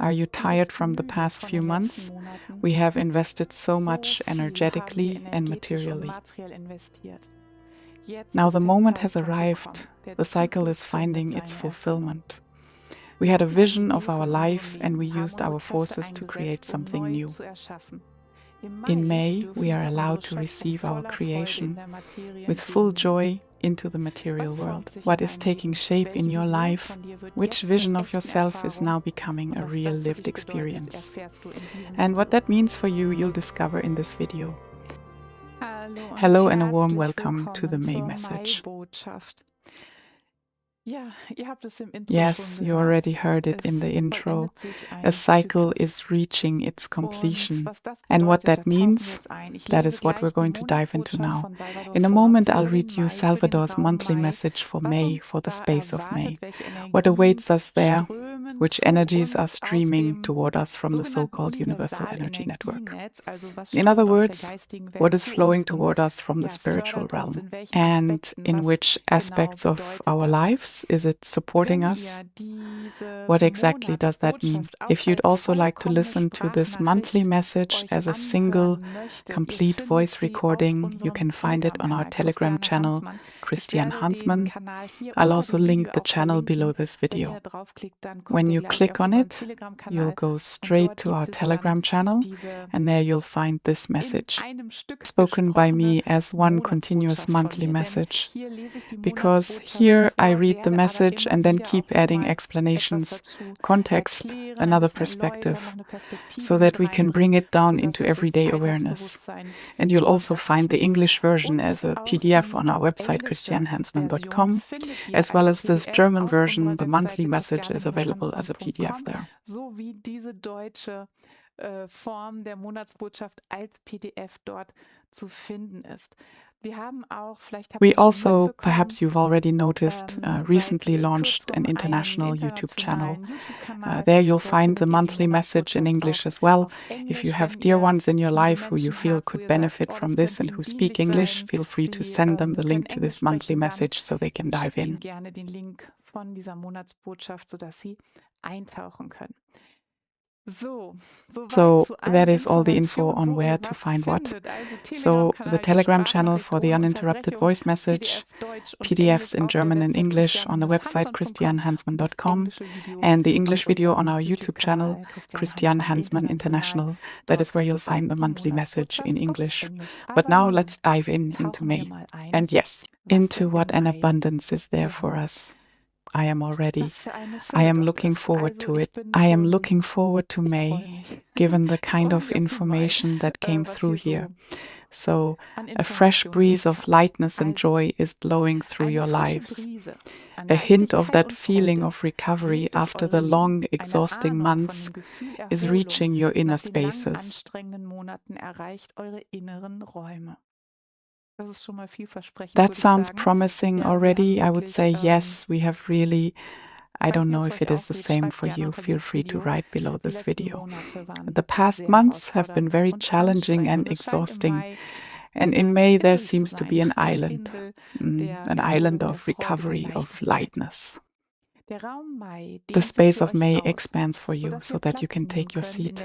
Are you tired from the past few months? We have invested so much energetically and materially. Now the moment has arrived. The cycle is finding its fulfillment. We had a vision of our life and we used our forces to create something new. In May, we are allowed to receive our creation with full joy into the material world. What is taking shape in your life? Which vision of yourself is now becoming a real lived experience? And what that means for you, you'll discover in this video. Hello and a warm welcome to the May message. Yes, you already heard it in the intro. A cycle is reaching its completion. And what that means, that is what we're going to dive into now. In a moment, I'll read you Salvador's monthly message for May, for the space of May. What awaits us there, which energies are streaming toward us from the so-called Universal Energy Network. In other words, what is flowing toward us from the spiritual realm, and in which aspects of our lives is it supporting us? What exactly does that mean? If you'd also like to listen to this monthly message as a single, complete voice recording, you can find it on our Telegram channel, Christiane Hansmann. I'll also link the channel below this video. When you click on it, you'll go straight to our Telegram channel, and there you'll find this message, spoken by me as one continuous monthly message, because here I read the message and then keep adding explanations, context, another perspective, so that we can bring it down into everyday awareness. And you'll also find the English version as a PDF on our website, christianehansmann.com, as well as this German version. The monthly message is available as a PDF there. Form der Monatsbotschaft als PDF dort zu finden ist. We also, perhaps you've already noticed, recently launched an international YouTube channel. There you'll find the monthly message in English as well. If you have dear ones in your life who you feel could benefit from this and who speak English, feel free to send them the link to this monthly message so they can dive in. So that is all the info on where to find what. So the Telegram channel for the uninterrupted voice message, PDFs in German and English on the website christianehansmann.com, and the English video on our YouTube channel, Christiane Hansmann International. That is where you'll find the monthly message in English. But now let's dive into May. And yes, into what an abundance is there for us. I am looking forward to it. I am looking forward to May, given the kind of information that came through here. So a fresh breeze of lightness and joy is blowing through your lives. A hint of that feeling of recovery after the long, exhausting months is reaching your inner spaces. That sounds promising already. I would say yes, we have really, I don't know if it is the same for you. Feel free to write below this video. The past months have been very challenging and exhausting. And in May, there seems to be an island of recovery, of lightness. The space of May expands for you so that you can take your seat.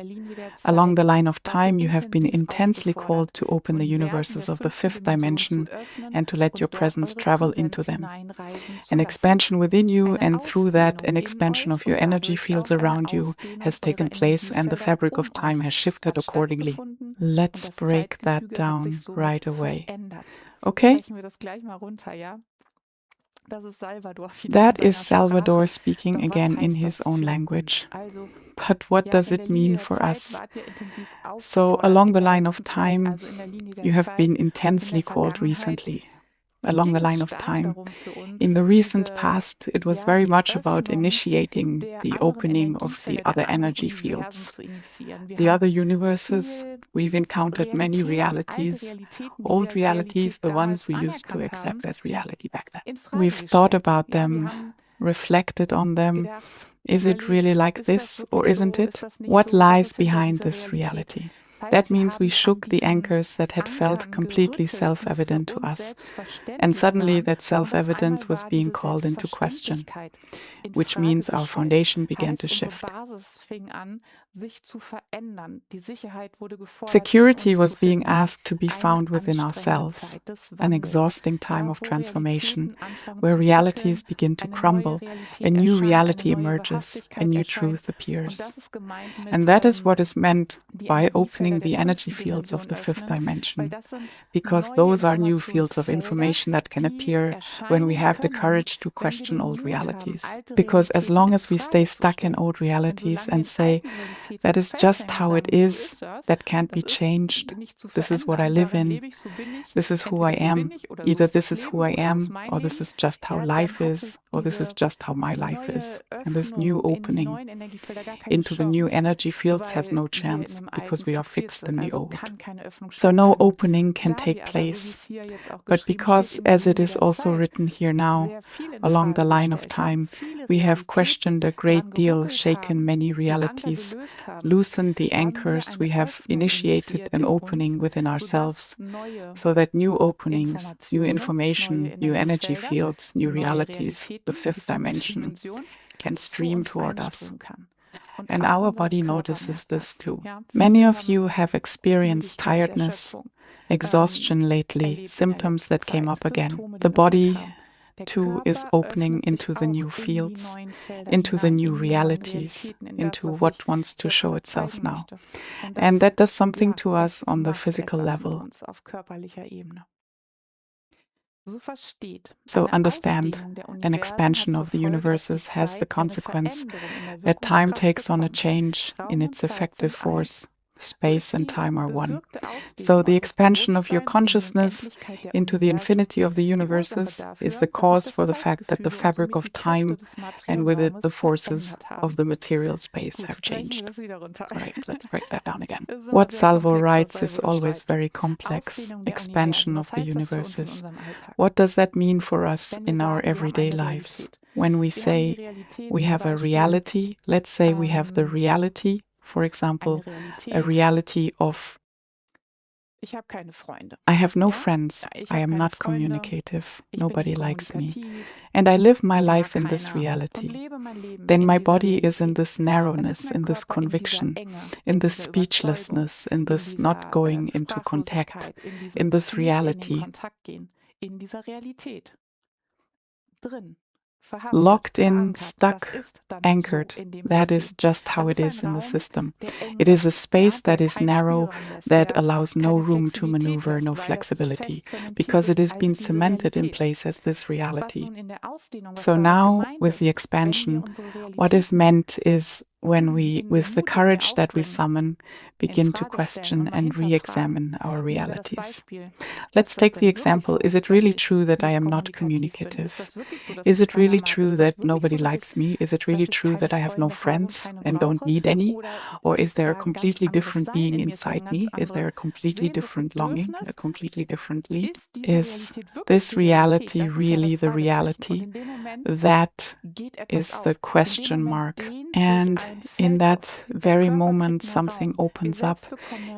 Along the line of time, you have been intensely called to open the universes of the fifth dimension and to let your presence travel into them. An expansion within you, and through that, an expansion of your energy fields around you has taken place, and the fabric of time has shifted accordingly. Let's break that down right away. Okay? That is Salvador speaking again in his own language. But what does it mean for us? So along the line of time, you have been intensely called recently. Along the line of time. In the recent past, it was very much about initiating the opening of the other energy fields. The other universes, we've encountered many realities, old realities, the ones we used to accept as reality back then. We've thought about them, reflected on them. Is it really like this, or isn't it? What lies behind this reality? That means we shook the anchors that had felt completely self-evident to us. And suddenly that self-evidence was being called into question, which means our foundation began to shift. Security was being asked to be found within ourselves, an exhausting time of transformation, where realities begin to crumble, a new reality emerges, a new truth appears. And that is what is meant by opening the energy fields of the fifth dimension, because those are new fields of information that can appear when we have the courage to question old realities. Because as long as we stay stuck in old realities and say, that is just how it is, that can't be changed, this is what I live in, this is who I am, either this is who I am, or this is just how life is, or this is just how my life is. And this new opening into the new energy fields has no chance, because we are fixed in the old. So no opening can take place. But because, as it is also written here now, along the line of time, we have questioned a great deal, shaken many realities, loosened the anchors, we have initiated an opening within ourselves, so that new openings, new information, new energy fields, new realities, the fifth dimension, can stream toward us. And our body notices this too. Many of you have experienced tiredness, exhaustion lately, symptoms that came up again. The body too is opening into the new fields, into the new realities, into what wants to show itself now. And that does something to us on the physical level. So understand, an expansion of the universes has the consequence that time takes on a change in its effective force. Space and time are one. So the expansion of your consciousness into the infinity of the universes is the cause for the fact that the fabric of time and with it the forces of the material space have changed. Right, let's break that down again. What Salvo writes is always very complex. Expansion of the universes. What does that mean for us in our everyday lives? When we say we have a reality, let's say we have the reality, for example, a reality of I have no friends, I am not communicative, nobody likes me, and I live my life in this reality. Then my body is in this narrowness, in this conviction, in this speechlessness, in this not going into contact, in this reality. Locked in, stuck, anchored. That is just how it is in the system. It is a space that is narrow, that allows no room to maneuver, no flexibility, because it has been cemented in place as this reality. So now, with the expansion, what is meant is when we, with the courage that we summon, begin to question and re-examine our realities. Let's take the example, is it really true that I am not communicative? Is it really true that nobody likes me? Is it really true that I have no friends and don't need any? Or is there a completely different being inside me? Is there a completely different longing, a completely different need? Is this reality really the reality? That is the question mark. And in that very moment, something opens up.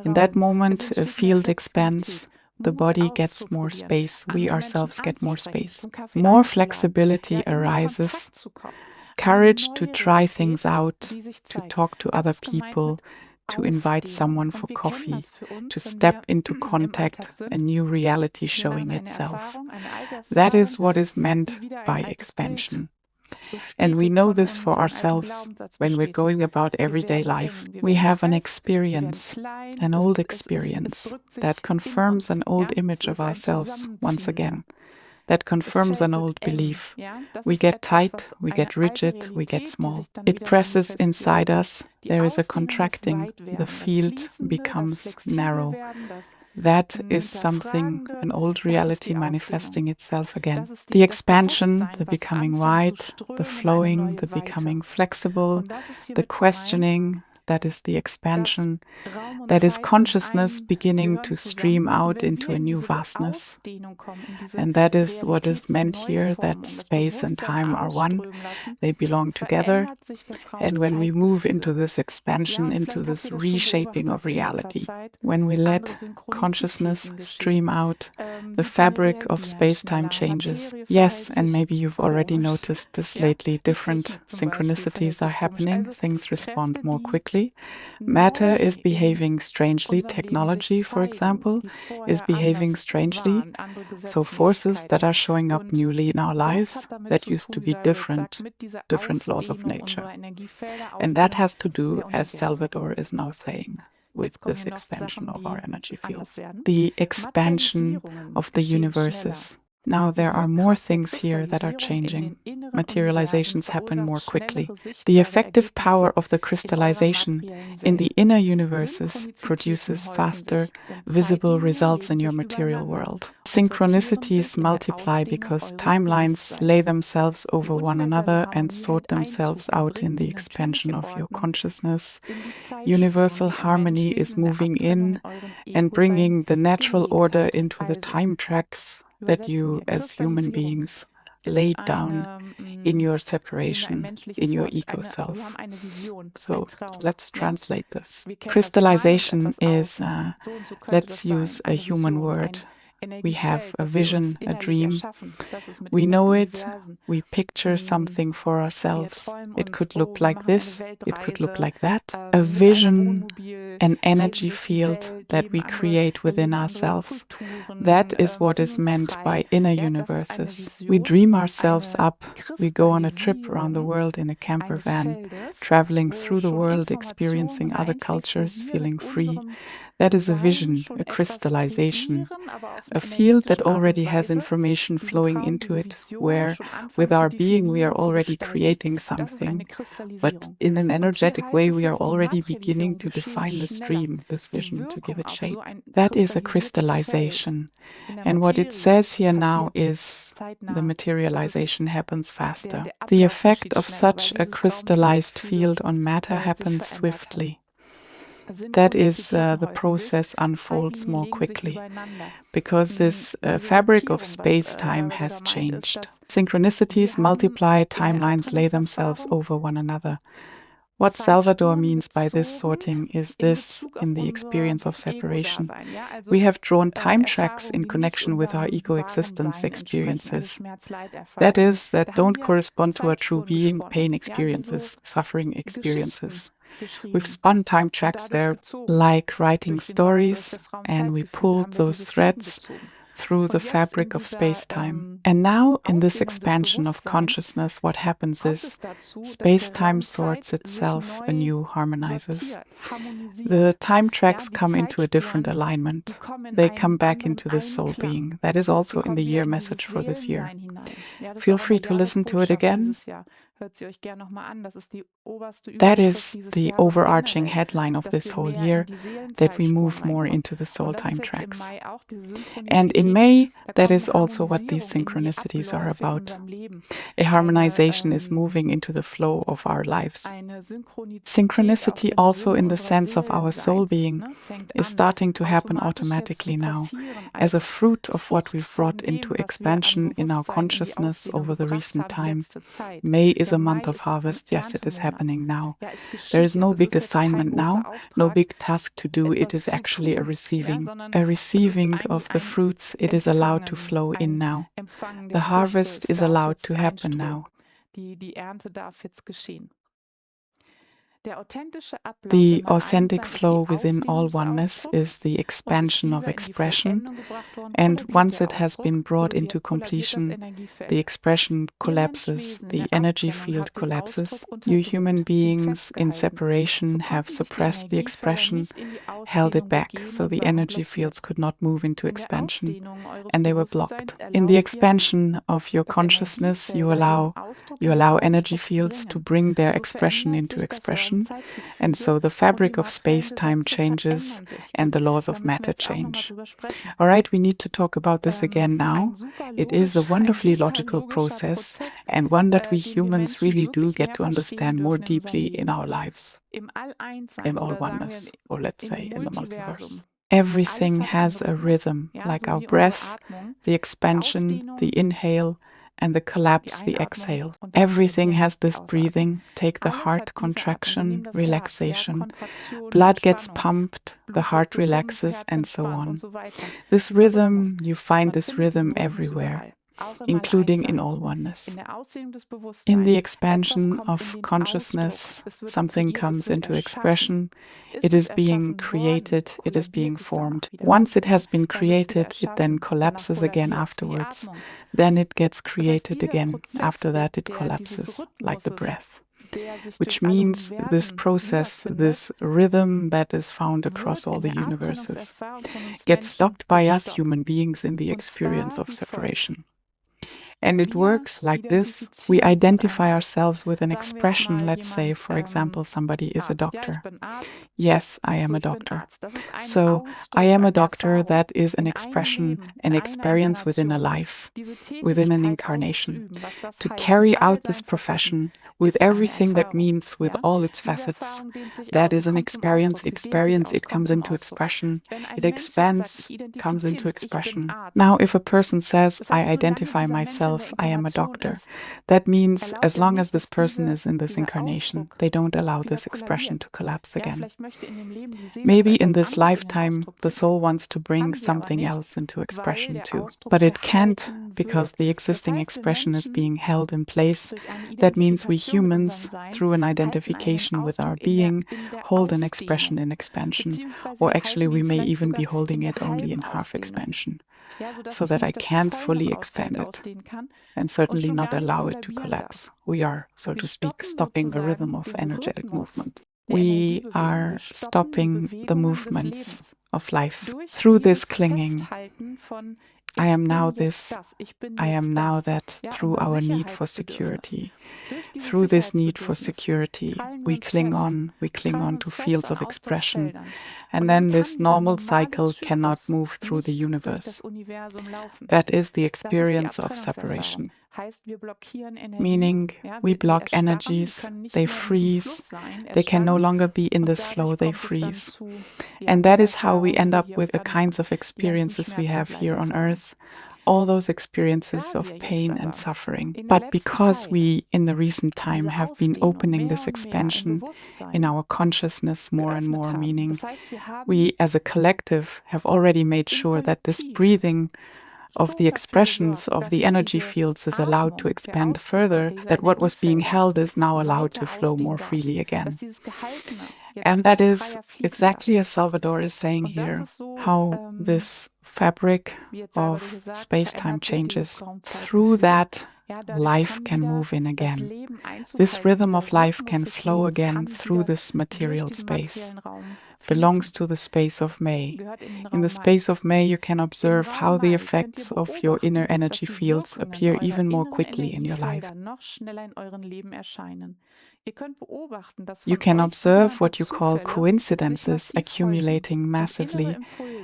In that moment, a field expands. The body gets more space. We ourselves get more space. More flexibility arises. Courage to try things out, to talk to other people, to invite someone for coffee, to step into contact, a new reality showing itself. That is what is meant by expansion. And we know this for ourselves when we're going about everyday life. We have an experience, an old experience that confirms an old image of ourselves once again, that confirms an old belief. We get tight, we get rigid, we get small. It presses inside us. There is a contracting. The field becomes narrow. That is something, an old reality manifesting itself again. The expansion, the becoming wide, the flowing, the becoming flexible, the questioning, that is the expansion, that is consciousness beginning to stream out into a new vastness. And that is what is meant here, that space and time are one. They belong together. And when we move into this expansion, into this reshaping of reality, when we let consciousness stream out, the fabric of space-time changes. Yes, and maybe you've already noticed this lately. Different synchronicities are happening. Things respond more quickly. Matter is behaving strangely. Technology, for example, is behaving strangely. So forces that are showing up newly in our lives that used to be different laws of nature. And that has to do, as Salvador is now saying, with this expansion of our energy fields. The expansion of the universes. Now there are more things here that are changing. Materializations happen more quickly. The effective power of the crystallization in the inner universes produces faster, visible results in your material world. Synchronicities multiply because timelines lay themselves over one another and sort themselves out in the expansion of your consciousness. Universal harmony is moving in and bringing the natural order into the time tracks that you as human beings laid down in your separation, in your ego self. So let's translate this. Crystallization is, let's use a human word. We have a vision, a dream. We know it. We picture something for ourselves. It could look like this. It could look like that. A vision, an energy field that we create within ourselves. That is what is meant by inner universes. We dream ourselves up. We go on a trip around the world in a camper van, traveling through the world, experiencing other cultures, feeling free. That is a vision, a crystallization, a field that already has information flowing into it, where with our being we are already creating something, but in an energetic way we are already beginning to define this dream, this vision, to give it shape. That is a crystallization. And what it says here now is the materialization happens faster. The effect of such a crystallized field on matter happens swiftly. That is, the process unfolds more quickly because this fabric of space-time has changed. Synchronicities multiply, timelines lay themselves over one another. What Salvador means by this sorting is this in the experience of separation. We have drawn time tracks in connection with our ego existence experiences. That is, that don't correspond to our true being, pain experiences, suffering experiences. We've spun time tracks there like writing stories, and we pulled those threads through the fabric of space-time. And now, in this expansion of consciousness, what happens is space-time sorts itself anew, harmonizes. The time tracks come into a different alignment. They come back into the soul being. That is also in the year message for this year. Feel free to listen to it again. That is the overarching headline of this whole year, that we move more into the soul time tracks. And in May, that is also what these synchronicities are about. A harmonization is moving into the flow of our lives. Synchronicity also in the sense of our soul being is starting to happen automatically now, as a fruit of what we've brought into expansion in our consciousness over the recent time. May is a month of harvest. Yes, it is happening now. There is no big assignment now, no big task to do. It is actually a receiving of the fruits. It is allowed to flow in now. The harvest is allowed to happen now. The authentic flow within all oneness is the expansion of expression, and once it has been brought into completion, the expression collapses, the energy field collapses. You human beings in separation have suppressed the expression, held it back, so the energy fields could not move into expansion, and they were blocked. In the expansion of your consciousness, you allow energy fields to bring their expression into expression. And so the fabric of space-time changes and the laws of matter change. All right, we need to talk about this again now. It is a wonderfully logical process, and one that we humans really do get to understand more deeply in our lives. in all oneness, or let's say in the multiverse. Everything has a rhythm, like our breath, the expansion, the inhale, and the collapse, the exhale. Everything has this breathing. Take the heart contraction, relaxation. Blood gets pumped, the heart relaxes, and so on. This rhythm, you find this rhythm everywhere, including in all oneness. In the expansion of consciousness, something comes into expression. It is being created, it is being formed. Once it has been created, it then collapses again afterwards. Then it gets created again. After that, it collapses, like the breath. Which means this process, this rhythm that is found across all the universes, gets stopped by us human beings in the experience of separation. And it works like this. We identify ourselves with an expression. Let's say, for example, somebody is a doctor. Yes, I am a doctor. So I am a doctor, that is an expression, an experience within a life, within an incarnation. To carry out this profession with everything that means, with all its facets, that is an experience. It comes into expression. It expands, comes into expression. Now, if a person says, I identify myself, I am a doctor, that means as long as this person is in this incarnation, they don't allow this expression to collapse again. Maybe in this lifetime, the soul wants to bring something else into expression too, but it can't because the existing expression is being held in place. That means we humans, through an identification with our being, hold an expression in expansion, or actually we may even be holding it only in half expansion, so that I can't fully expand it, and certainly not allow it to collapse. We are, so to speak, stopping the rhythm of energetic movement. We are stopping the movements of life through this clinging. I am now this, I am now that, through our need for security. Through this need for security, we cling on to fields of expression, and then this normal cycle cannot move through the universe. That is the experience of separation. Meaning, we block energies, they freeze, they can no longer be in this flow, they freeze. And that is how we end up with the kinds of experiences we have here on Earth, all those experiences of pain and suffering. But because we, in the recent time, have been opening this expansion in our consciousness more and more, meaning we as a collective have already made sure that this breathing of the expressions of the energy fields is allowed to expand further, that what was being held is now allowed to flow more freely again. And that is exactly as Salvador is saying here, how this fabric of space-time changes. Through that, life can move in again. This rhythm of life can flow again through this material space. Belongs to the space of May. In the space of May, you can observe how the effects of your inner energy fields appear even more quickly in your life. You can observe what you call coincidences accumulating massively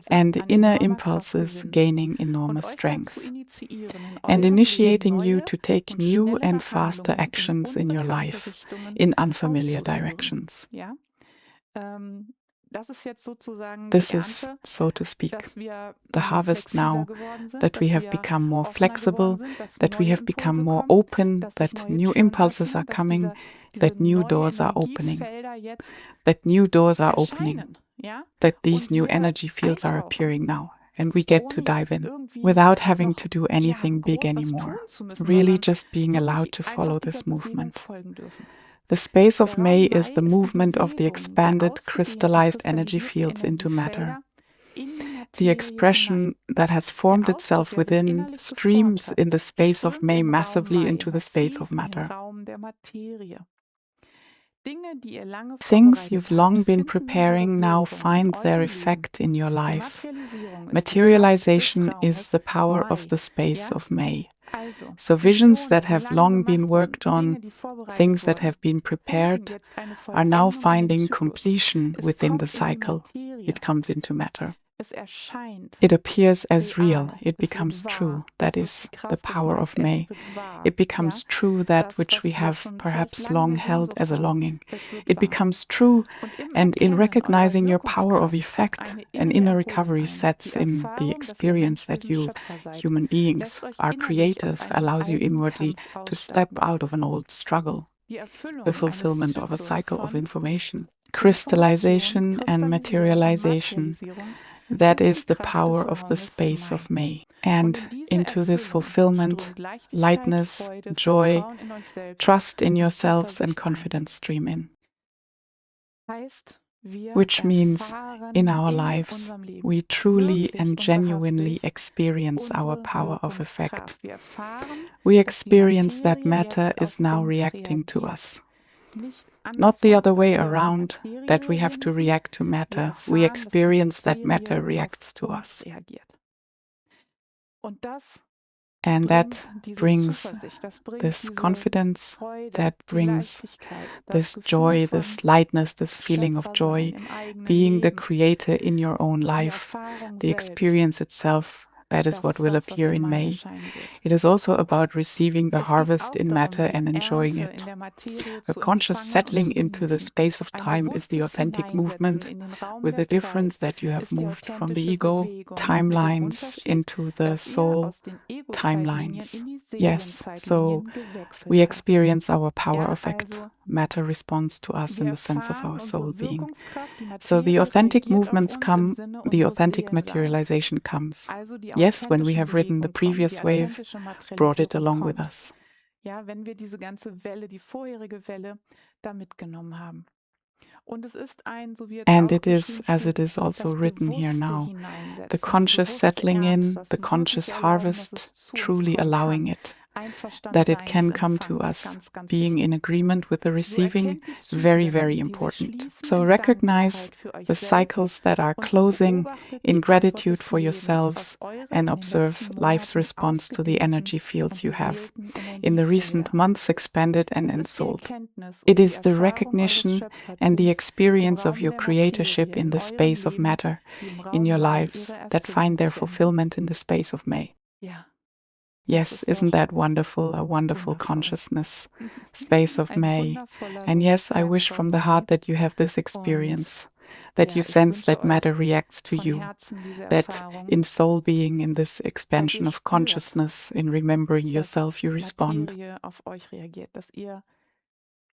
and inner impulses gaining enormous strength and initiating you to take new and faster actions in your life in unfamiliar directions. This is, so to speak, the harvest now, that we have become more flexible, that we have become more open, that new impulses are coming, that new doors are opening, that these new energy fields are appearing now. And we get to dive in without having to do anything big anymore, really just being allowed to follow this movement. The space of May is the movement of the expanded, crystallized energy fields into matter. The expression that has formed itself within streams in the space of May massively into the space of matter. Things you've long been preparing now find their effect in your life. Materialization is the power of the space of May. So visions that have long been worked on, things that have been prepared, are now finding completion within the cycle. It comes into matter. It appears as real. It becomes true. That is the power of May. It becomes true that which we have perhaps long held as a longing. It becomes true, and in recognizing your power of effect, an inner recovery sets in the experience that you, human beings, are creators, allows you inwardly to step out of an old struggle, the fulfillment of a cycle of information, crystallization and materialization. That is the power of the space of May. And into this fulfillment, lightness, joy, trust in yourselves, and confidence stream in. Which means in our lives, we truly and genuinely experience our power of effect. We experience that matter is now reacting to us. Not the other way around, that we have to react to matter. We experience that matter reacts to us. And that brings this confidence, that brings this joy, this lightness, this feeling of joy, being the creator in your own life, the experience itself. That is what will appear in May. It is also about receiving the harvest in matter and enjoying it. A conscious settling into the space of time is the authentic movement, with the difference that you have moved from the ego timelines into the soul timelines. Yes, so we experience our power effect. Matter responds to us in the sense of our soul being. So the authentic movements come, the authentic materialization comes. Yes, when we have ridden the previous wave, brought it along with us. Ja, wenn wir diese ganze Welle, die vorherige Welle, da mitgenommen haben. And it is, as it is also written here now, the conscious settling in, the conscious harvest, truly allowing it, that it can come to us, being in agreement with the receiving, very, very important. So recognize the cycles that are closing in gratitude for yourselves and observe life's response to the energy fields you have in the recent months expanded and ensouled. It is the recognition and the experience of your creatorship in the space of matter in your lives that find their fulfillment in the space of May. Yes, isn't that wonderful? A wonderful consciousness, space of May. And yes, I wish from the heart that you have this experience, that you sense that matter reacts to you, that in soul being, in this expansion of consciousness, in remembering yourself, you respond.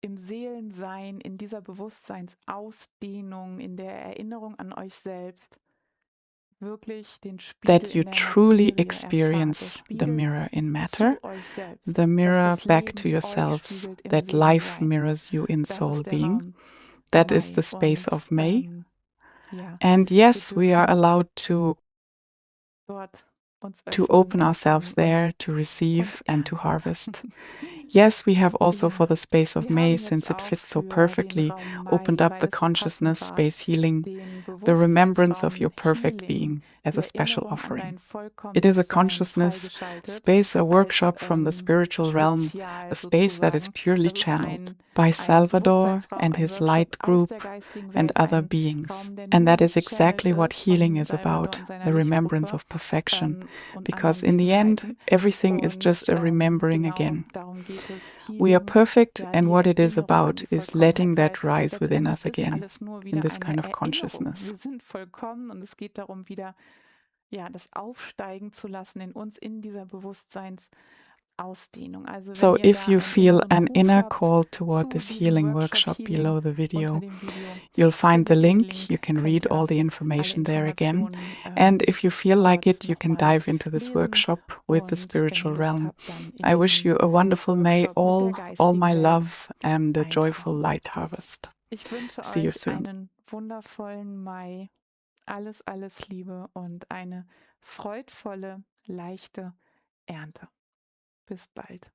Im Seelensein, in dieser Bewusstseinsausdehnung, in der Erinnerung an euch selbst, that you truly experience the mirror in matter, the mirror back to yourselves, that life mirrors you in soul being. That is the space of May. And yes, we are allowed to open ourselves there, to receive and to harvest. Yes, we have also for the space of May, since it fits so perfectly, opened up the consciousness space healing, the remembrance of your perfect being as a special offering. It is a consciousness space, a workshop from the spiritual realm, a space that is purely channeled by Salvador and his light group and other beings. And that is exactly what healing is about, the remembrance of perfection, because in the end, everything is just a remembering again. We are perfect, and what it is about is letting that rise within us again in this kind of consciousness. Wir sind vollkommen und es geht darum, wieder das aufsteigen zu lassen in uns, in dieser Bewusstseinsausdehnung. So if you feel an inner call toward this healing workshop below the video, you'll find the link. You can read all the information there again. And if you feel like it, you can dive into this workshop with the spiritual realm. I wish you a wonderful May, all my love and a joyful light harvest. See you soon. Einen wundervollen Mai. Alles, alles Liebe und eine freudvolle, leichte Ernte. Bis bald.